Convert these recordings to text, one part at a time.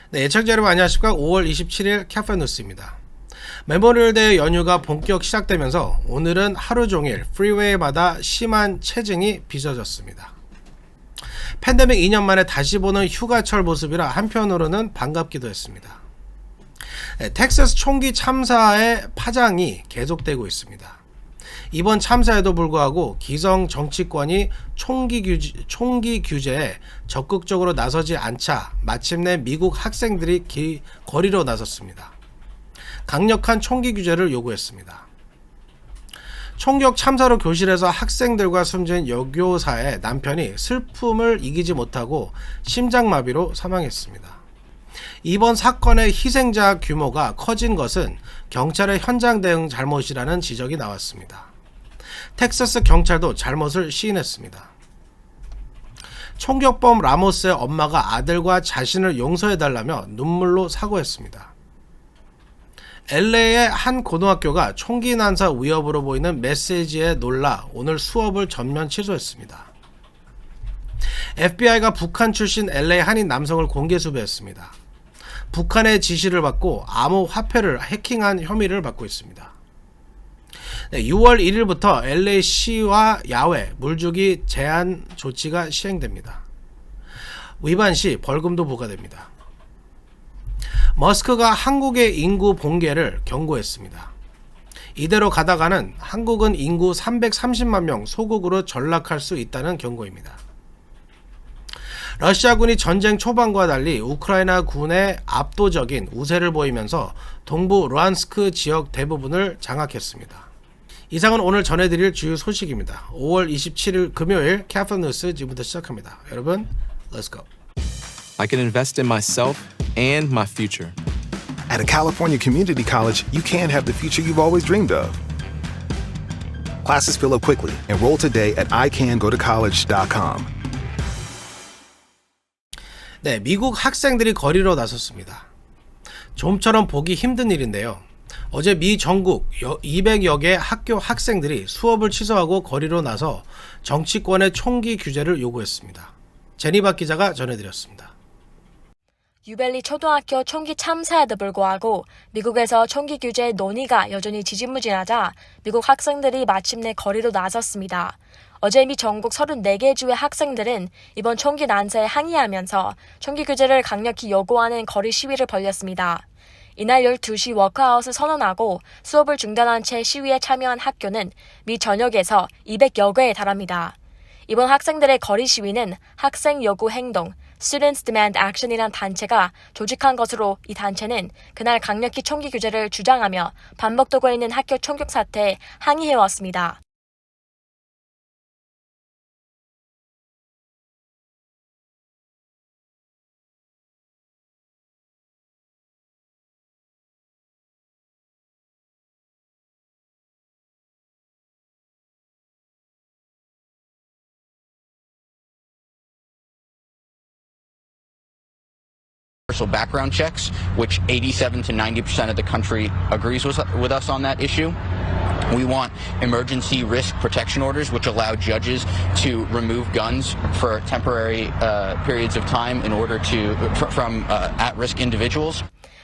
네, 애청자 여러분 안녕하십니까. 5월 27일 캐파 뉴스입니다. 메모리얼데이 연휴가 본격 시작되면서 오늘은 하루 종일 프리웨이마다 심한 체증이 빚어졌습니다. 팬데믹 2년 만에 다시 보는 휴가철 모습이라 한편으로는 반갑기도 했습니다. 네, 텍사스 총기 참사의 파장이 계속되고 있습니다. 이번 참사에도 불구하고 기성 정치권이 총기 규제에 적극적으로 나서지 않자 마침내 미국 학생들이 거리로 나섰습니다. 강력한 총기 규제를 요구했습니다. 총격 참사로 교실에서 학생들과 숨진 여교사의 남편이 슬픔을 이기지 못하고 심장마비로 사망했습니다. 이번 사건의 희생자 규모가 커진 것은 경찰의 현장 대응 잘못이라는 지적이 나왔습니다. 텍사스 경찰도 잘못을 시인했습니다. 총격범 라모스의 엄마가 아들과 자신을 용서해달라며 눈물로 사과했습니다. LA의 한 고등학교가 총기 난사 위협으로 보이는 메시지에 놀라 오늘 수업을 전면 취소했습니다. FBI가 북한 출신 LA 한인 남성을 공개 수배했습니다. 북한의 지시를 받고 암호화폐를 해킹한 혐의를 받고 있습니다. 6월 1일부터 LA시와 야외 물주기 제한 조치가 시행됩니다. 위반 시 벌금도 부과됩니다. 머스크가 한국의 인구 봉쇄를 경고했습니다. 이대로 가다가는 한국은 인구 330만 명 소국으로 전락할 수 있다는 경고입니다. 러시아군이 전쟁 초반과 달리 우크라이나 군의 압도적인 우세를 보이면서 동부 루안스크 지역 대부분을 장악했습니다. 이상은 오늘 전해드릴 주요 소식입니다. 5월 27일 금요일 캐파 뉴스 지금부터 시작합니다. 여러분, let's go. I can invest in myself and my future. At a California community college, you can have the future you've always dreamed of. Classes fill up quickly. Enroll today at icangotocollege.com. 네, 미국 학생들이 거리로 나섰습니다. 좀처럼 보기 힘든 일인데요. 어제 미 전국 200여 개 학교 학생들이 수업을 취소하고 거리로 나서 정치권의 총기 규제를 요구했습니다. 제니바 기자가 전해드렸습니다. 유밸리 초등학교 총기 참사에도 불구하고 미국에서 총기 규제 논의가 여전히 지지무진하자 미국 학생들이 마침내 거리로 나섰습니다. 어제 미 전국 34개 주의 학생들은 이번 총기 난사에 항의하면서 총기 규제를 강력히 요구하는 거리 시위를 벌였습니다. 이날 12시 워크아웃을 선언하고 수업을 중단한 채 시위에 참여한 학교는 미 전역에서 200여 개에 달합니다. 이번 학생들의 거리 시위는 학생 요구 행동, Students Demand Action이란 단체가 조직한 것으로 이 단체는 그날 강력히 총기 규제를 주장하며 반복되고 있는 학교 총격 사태에 항의해왔습니다. Background checks, which 87 to 90% of the country agrees with us on that issue. We want emergency risk protection orders, which allow judges to remove guns for temporary periods of time in order from at-risk individuals.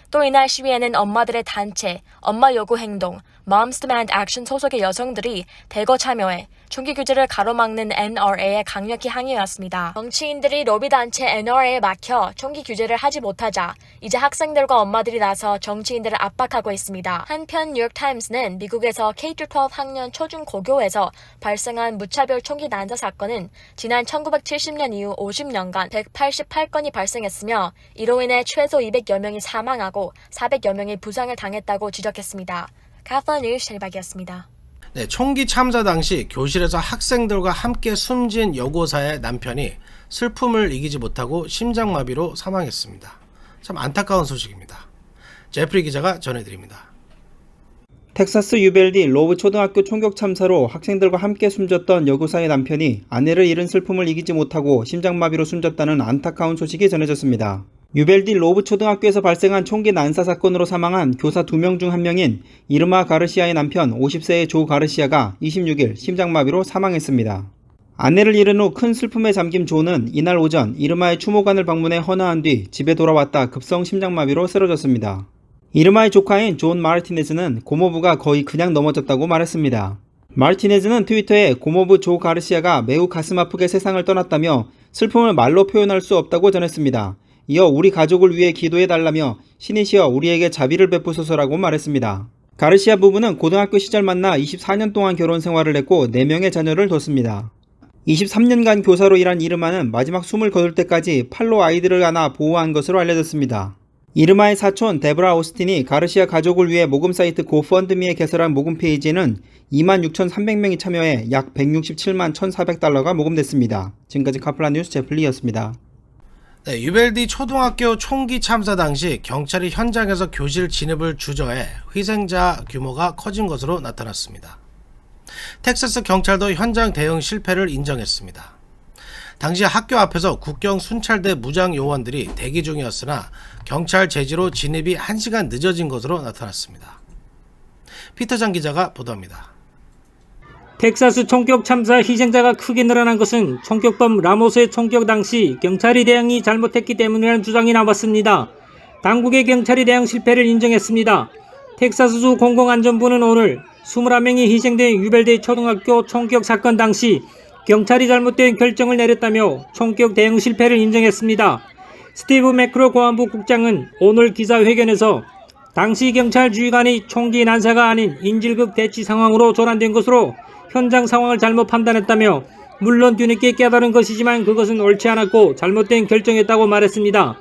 또 이날 시위에는 엄마들의 단체, 엄마 요구 행동, Moms Demand Action 소속의 여성들이 대거 참여해 총기 규제를 가로막는 NRA에 강력히 항의해왔습니다. 정치인들이 로비단체 NRA에 막혀 총기 규제를 하지 못하자 이제 학생들과 엄마들이 나서 정치인들을 압박하고 있습니다. 한편 뉴욕타임스는 미국에서 K-12 학년 초중고교에서 발생한 무차별 총기 난사 사건은 지난 1970년 이후 50년간 188건이 발생했으며 이로 인해 최소 200여 명이 사망하고 400여 명이 부상을 당했다고 지적했습니다. 카파 뉴스 제니박이었습니다. 네, 총기 참사 당시 교실에서 학생들과 함께 숨진 여고사의 남편이 슬픔을 이기지 못하고 심장마비로 사망했습니다. 참 안타까운 소식입니다. 제프리 기자가 전해드립니다. 텍사스 유밸리 로브 초등학교 총격 참사로 학생들과 함께 숨졌던 여고사의 남편이 아내를 잃은 슬픔을 이기지 못하고 심장마비로 숨졌다는 안타까운 소식이 전해졌습니다. 유벨디 로브 초등학교에서 발생한 총기 난사 사건으로 사망한 교사 2명 중 1명인 이르마 가르시아의 남편 50세의 조 가르시아가 26일 심장마비로 사망했습니다. 아내를 잃은 후 큰 슬픔에 잠긴 조는 이날 오전 이르마의 추모관을 방문해 헌화한 뒤 집에 돌아왔다 급성 심장마비로 쓰러졌습니다. 이르마의 조카인 존 마르티네즈는 고모부가 거의 그냥 넘어졌다고 말했습니다. 마르티네즈는 트위터에 고모부 조 가르시아가 매우 가슴 아프게 세상을 떠났다며 슬픔을 말로 표현할 수 없다고 전했습니다. 이어 우리 가족을 위해 기도해달라며 신이시여 우리에게 자비를 베푸소서라고 말했습니다. 가르시아 부부는 고등학교 시절 만나 24년 동안 결혼 생활을 했고 4명의 자녀를 뒀습니다. 23년간 교사로 일한 이르마는 마지막 숨을 거둘 때까지 팔로 아이들을 안아 보호한 것으로 알려졌습니다. 이르마의 사촌 데브라 오스틴이 가르시아 가족을 위해 모금 사이트 고펀드미에 개설한 모금 페이지에는 26,300명이 참여해 약 167만 1,400달러가 모금됐습니다. 지금까지 카플란 뉴스 제플리였습니다. 네, 유벨디 초등학교 총기 참사 당시 경찰이 현장에서 교실 진입을 주저해 희생자 규모가 커진 것으로 나타났습니다. 텍사스 경찰도 현장 대응 실패를 인정했습니다. 당시 학교 앞에서 국경 순찰대 무장 요원들이 대기 중이었으나 경찰 제지로 진입이 1시간 늦어진 것으로 나타났습니다. 피터장 기자가 보도합니다. 텍사스 총격 참사 희생자가 크게 늘어난 것은 총격범 라모스의 총격 당시 경찰이 대응이 잘못했기 때문이라는 주장이 나왔습니다. 당국의 경찰이 대응 실패를 인정했습니다. 텍사스주 공공안전부는 오늘 21명이 희생된 유벨디 초등학교 총격 사건 당시 경찰이 잘못된 결정을 내렸다며 총격 대응 실패를 인정했습니다. 스티브 매크로 공안부 국장은 오늘 기자회견에서 당시 경찰 주의관이 총기 난사가 아닌 인질극 대치 상황으로 전환된 것으로 현장 상황을 잘못 판단했다며 물론 뒤늦게 깨달은 것이지만 그것은 옳지 않았고 잘못된 결정이었다고 말했습니다.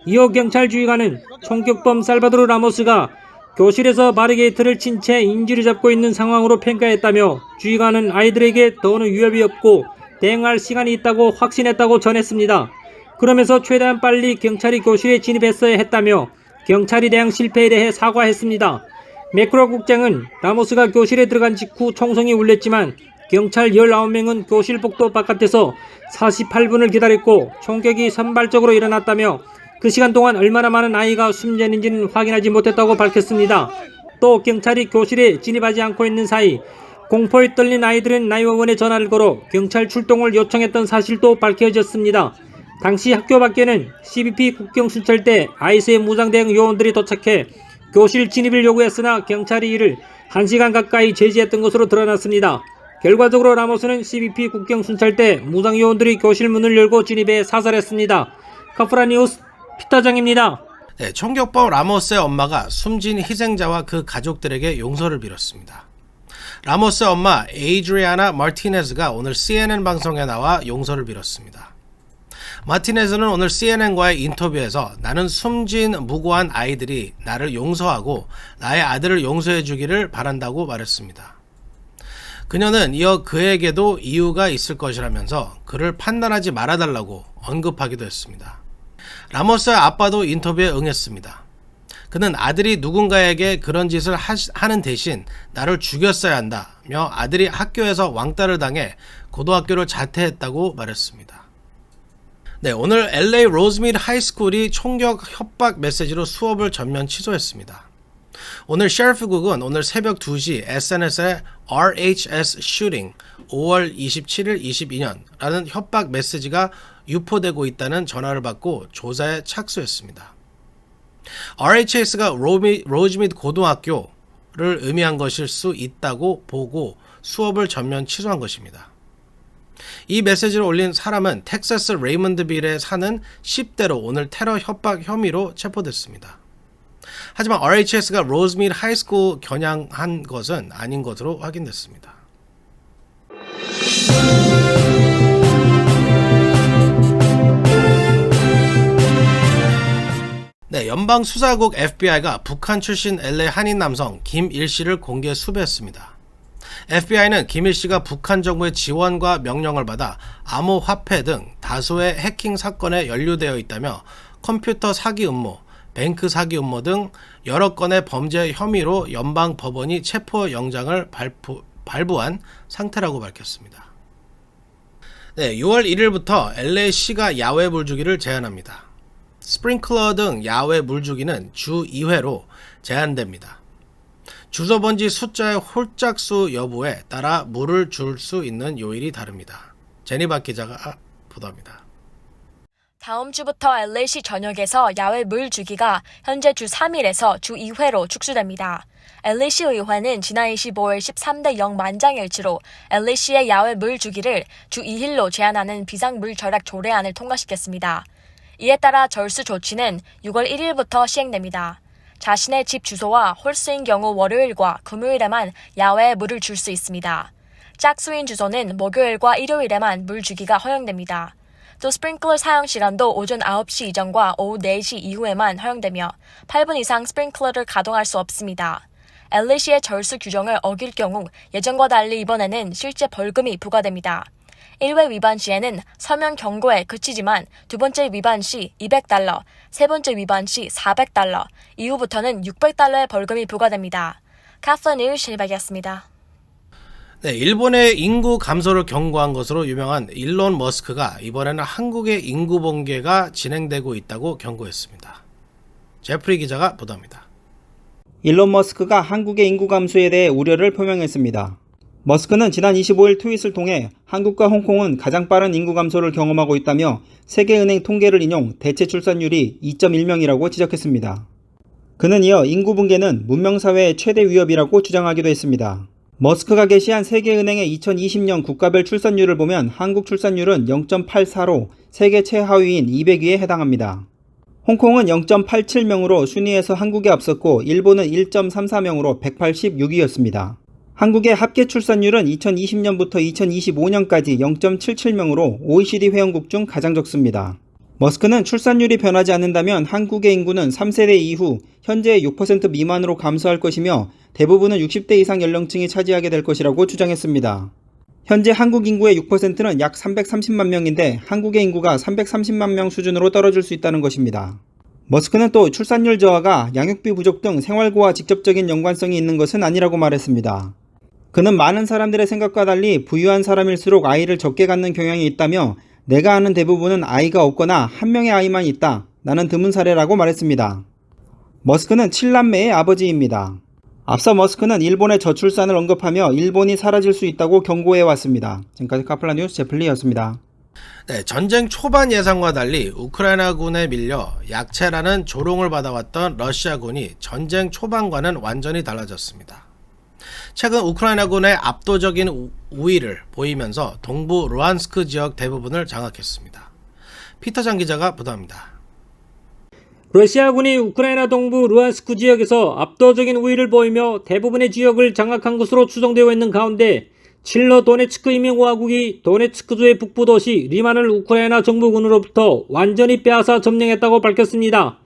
이어 경찰 주의관은 총격범 살바도르 라모스가 교실에서 바리게이트를 친 채 인질을 잡고 있는 상황으로 평가했다며 주의관은 아이들에게 더는 위협이 없고 대응할 시간이 있다고 확신했다고 전했습니다. 그러면서 최대한 빨리 경찰이 교실에 진입했어야 했다며 경찰이 대응 실패에 대해 사과했습니다. 매크로 국장은 라모스가 교실에 들어간 직후 총성이 울렸지만 경찰 19명은 교실 복도 바깥에서 48분을 기다렸고 총격이 선발적으로 일어났다며 그 시간 동안 얼마나 많은 아이가 숨졌는지는 확인하지 못했다고 밝혔습니다. 또 경찰이 교실에 진입하지 않고 있는 사이 공포에 떨린 아이들은 911에 전화를 걸어 경찰 출동을 요청했던 사실도 밝혀졌습니다. 당시 학교 밖에는 CBP 국경순찰대 IC의 무장대응 요원들이 도착해 교실 진입을 요구했으나 경찰이 이를 1시간 가까이 제지했던 것으로 드러났습니다. 결과적으로 라모스는 CBP 국경순찰대 무장요원들이 교실 문을 열고 진입해 사살했습니다. 카프라 뉴스 피터장입니다. 네, 총격범 라모스의 엄마가 숨진 희생자와 그 가족들에게 용서를 빌었습니다. 라모스의 엄마 에이드리아나 마티네즈가 오늘 CNN 방송에 나와 용서를 빌었습니다. 마티네즈는 오늘 CNN과의 인터뷰에서 나는 숨진 무고한 아이들이 나를 용서하고 나의 아들을 용서해 주기를 바란다고 말했습니다. 그녀는 이어 그에게도 이유가 있을 것이라면서 그를 판단하지 말아달라고 언급하기도 했습니다. 라모스의 아빠도 인터뷰에 응했습니다. 그는 아들이 누군가에게 그런 짓을 하는 대신 나를 죽였어야 한다며 아들이 학교에서 왕따를 당해 고등학교를 자퇴했다고 말했습니다. 네, 오늘 LA 로즈미드 하이스쿨이 총격 협박 메시지로 수업을 전면 취소했습니다. 오늘 셰리프국은 오늘 새벽 2시 SNS에 RHS shooting 5월 27일 22년라는 협박 메시지가 유포되고 있다는 전화를 받고 조사에 착수했습니다. RHS가 로즈미드 고등학교를 의미한 것일 수 있다고 보고 수업을 전면 취소한 것입니다. 이 메시지를 올린 사람은 텍사스 레이먼드빌에 사는 10대로 오늘 테러 협박 혐의로 체포됐습니다. 하지만 RHS가 로즈미드 하이스쿨 겨냥한 것은 아닌 것으로 확인됐습니다. 네, 연방수사국 FBI가 북한 출신 LA 한인 남성 김일 씨를 공개 수배했습니다. FBI는 김일 씨가 북한 정부의 지원과 명령을 받아 암호화폐 등 다수의 해킹 사건에 연루되어 있다며 컴퓨터 사기 음모, 뱅크 사기 음모 등 여러 건의 범죄 혐의로 연방 법원이 체포 영장을 발부한 상태라고 밝혔습니다. 네, 6월 1일부터 LA시가 야외 불주기를 제한합니다. 스프링클러 등 야외 물주기는 주 2회로 제한됩니다. 주소번지 숫자의 홀짝수 여부에 따라 물을 줄 수 있는 요일이 다릅니다. 제니박 기자가 보도합니다. 다음 주부터 LA시 전역에서 야외 물 주기가 현재 주 3일에서 주 2회로 축소됩니다. LA시 의회는 지난 25일 13대 0 만장일치로 LA시의 야외 물 주기를 주 2일로 제한하는 비상물 절약 조례안을 통과시켰습니다. 이에 따라 절수 조치는 6월 1일부터 시행됩니다. 자신의 집 주소와 홀수인 경우 월요일과 금요일에만 야외에 물을 줄 수 있습니다. 짝수인 주소는 목요일과 일요일에만 물 주기가 허용됩니다. 또 스프링클러 사용 시간도 오전 9시 이전과 오후 4시 이후에만 허용되며 8분 이상 스프링클러를 가동할 수 없습니다. LA시의 절수 규정을 어길 경우 예전과 달리 이번에는 실제 벌금이 부과됩니다. 1회 위반 시에는 서면 경고에 그치지만 두 번째 위반 시 $200, 세 번째 위반 시 $400, 이후부터는 $600의 벌금이 부과됩니다. 카플라 뉴스 제니박이었습니다. 네, 일본의 인구 감소를 경고한 것으로 유명한 일론 머스크가 이번에는 한국의 인구 붕괴가 진행되고 있다고 경고했습니다. 제프리 기자가 보도합니다. 일론 머스크가 한국의 인구 감소에 대해 우려를 표명했습니다. 머스크는 지난 25일 트윗을 통해 한국과 홍콩은 가장 빠른 인구 감소를 경험하고 있다며 세계은행 통계를 인용 대체 출산율이 2.1명이라고 지적했습니다. 그는 이어 인구 붕괴는 문명사회의 최대 위협이라고 주장하기도 했습니다. 머스크가 게시한 세계은행의 2020년 국가별 출산율을 보면 한국 출산율은 0.84로 세계 최하위인 200위에 해당합니다. 홍콩은 0.87명으로 순위에서 한국에 앞섰고 일본은 1.34명으로 186위였습니다. 한국의 합계 출산율은 2020년부터 2025년까지 0.77명으로 OECD 회원국 중 가장 적습니다. 머스크는 출산율이 변하지 않는다면 한국의 인구는 3세대 이후 현재의 6% 미만으로 감소할 것이며 대부분은 60대 이상 연령층이 차지하게 될 것이라고 주장했습니다. 현재 한국 인구의 6%는 약 330만 명인데 한국의 인구가 330만 명 수준으로 떨어질 수 있다는 것입니다. 머스크는 또 출산율 저하가 양육비 부족 등 생활고와 직접적인 연관성이 있는 것은 아니라고 말했습니다. 그는 많은 사람들의 생각과 달리 부유한 사람일수록 아이를 적게 갖는 경향이 있다며 내가 아는 대부분은 아이가 없거나 한 명의 아이만 있다. 나는 드문 사례라고 말했습니다. 머스크는 7남매의 아버지입니다. 앞서 머스크는 일본의 저출산을 언급하며 일본이 사라질 수 있다고 경고해왔습니다. 지금까지 카플라 뉴스 제플리였습니다. 네, 전쟁 초반 예상과 달리 우크라이나군에 밀려 약체라는 조롱을 받아왔던 러시아군이 전쟁 초반과는 완전히 달라졌습니다. 최근 우크라이나군의 압도적인 우위를 보이면서 동부 루안스크 지역 대부분을 장악했습니다. 피터장 기자가 보도합니다. 러시아군이 우크라이나 동부 루안스크 지역에서 압도적인 우위를 보이며 대부분의 지역을 장악한 것으로 추정되어 있는 가운데 칠러 도네츠크 인민공화국이 도네츠크주의 북부 도시 리만을 우크라이나 정부군으로부터 완전히 빼앗아 점령했다고 밝혔습니다.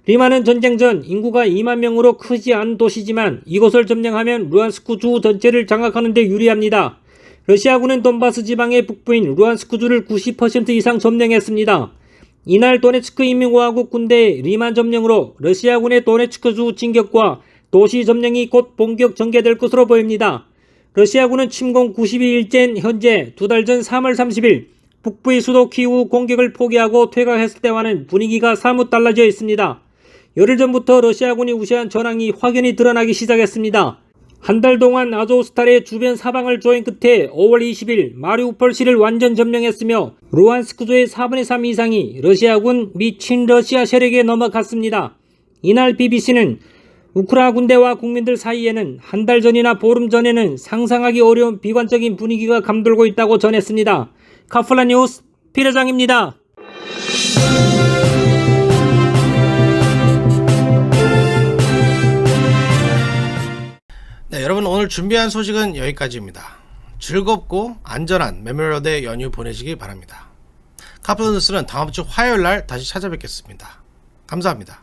리만은 전쟁 전 인구가 2만 명으로 크지 않은 도시지만 이곳을 점령하면 루안스크 주 전체를 장악하는 데 유리합니다. 러시아군은 돈바스 지방의 북부인 루안스크주를 90% 이상 점령했습니다. 이날 도네츠크 인민공화국 군대의 리만 점령으로 러시아군의 도네츠크주 진격과 도시 점령이 곧 본격 전개될 것으로 보입니다. 러시아군은 침공 92일째인 현재 두 달 전 3월 30일 북부의 수도 키이우 공격을 포기하고 퇴각했을 때와는 분위기가 사뭇 달라져 있습니다. 열흘 전부터 러시아군이 우세한 전황이 확연히 드러나기 시작했습니다. 한 달 동안 아조스탈의 주변 사방을 조인 끝에 5월 20일 마리우폴시를 완전 점령했으며 루안스크주의 4분의 3 이상이 러시아군 및 친러시아 세력에 넘어갔습니다. 이날 BBC는 우크라이나 군대와 국민들 사이에는 한 달 전이나 보름 전에는 상상하기 어려운 비관적인 분위기가 감돌고 있다고 전했습니다. 카플라 뉴스 피터장입니다. 네, 여러분 오늘 준비한 소식은 여기까지입니다. 즐겁고 안전한 메모리얼데이 연휴 보내시기 바랍니다. 카플라 뉴스는 다음 주 화요일 날 다시 찾아뵙겠습니다. 감사합니다.